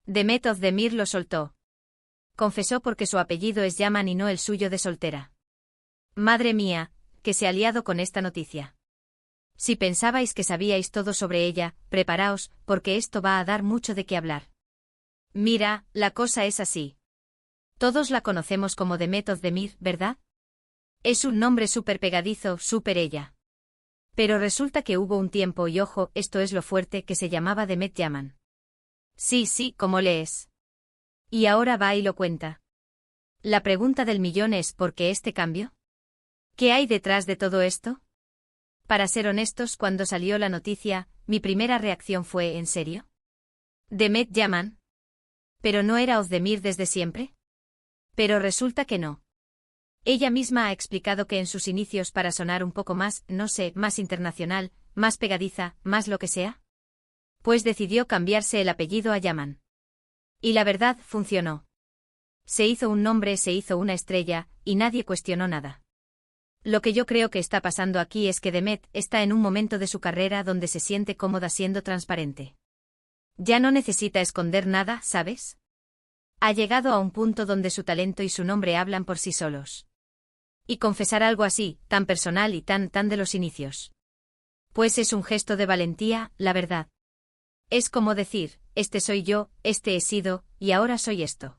Demet Özdemir lo soltó. Confesó porque su apellido es Yaman y no el suyo de soltera. Madre mía, que se ha liado con esta noticia. Si pensabais que sabíais todo sobre ella, preparaos, porque esto va a dar mucho de qué hablar. Mira, la cosa es así. Todos la conocemos como Demet Özdemir, ¿verdad? Es un nombre súper pegadizo, súper ella. Pero resulta que hubo un tiempo y ojo, esto es lo fuerte, que se llamaba Demet Yaman. Sí, como lees. Y ahora va y lo cuenta. La pregunta del millón es ¿por qué este cambio? ¿Qué hay detrás de todo esto? Para ser honestos, cuando salió la noticia, mi primera reacción fue ¿en serio? ¿Demet Yaman? ¿Pero no era Özdemir desde siempre? Pero resulta que no. Ella misma ha explicado que en sus inicios, para sonar un poco más, no sé, más internacional, más pegadiza, más lo que sea, pues decidió cambiarse el apellido a Yaman. Y la verdad, funcionó. Se hizo un nombre, se hizo una estrella, y nadie cuestionó nada. Lo que yo creo que está pasando aquí es que Demet está en un momento de su carrera donde se siente cómoda siendo transparente. Ya no necesita esconder nada, ¿sabes? Ha llegado a un punto donde su talento y su nombre hablan por sí solos. Y confesar algo así, tan personal y tan de los inicios. Pues es un gesto de valentía, la verdad. Es como decir, este soy yo, este he sido, y ahora soy esto.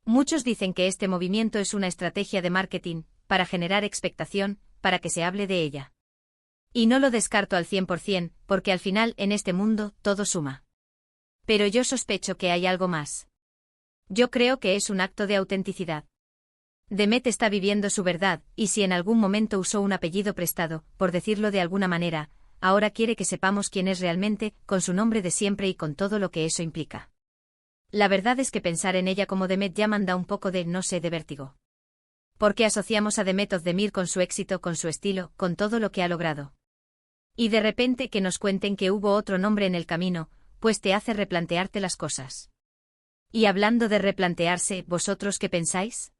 Muchos dicen que este movimiento es una estrategia de marketing, para generar expectación, para que se hable de ella. Y no lo descarto al 100%, porque al final, en este mundo, todo suma. Pero yo sospecho que hay algo más. Yo creo que es un acto de autenticidad. Demet está viviendo su verdad, y si en algún momento usó un apellido prestado, por decirlo de alguna manera, ahora quiere que sepamos quién es realmente, con su nombre de siempre y con todo lo que eso implica. La verdad es que pensar en ella como Demet Yaman da un poco de, no sé, de vértigo. Porque asociamos a Demet Özdemir con su éxito, con su estilo, con todo lo que ha logrado. Y de repente que nos cuenten que hubo otro nombre en el camino, pues te hace replantearte las cosas. Y hablando de replantearse, ¿vosotros qué pensáis?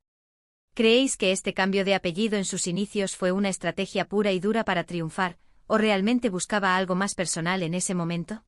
¿Creéis que este cambio de apellido en sus inicios fue una estrategia pura y dura para triunfar, o realmente buscaba algo más personal en ese momento?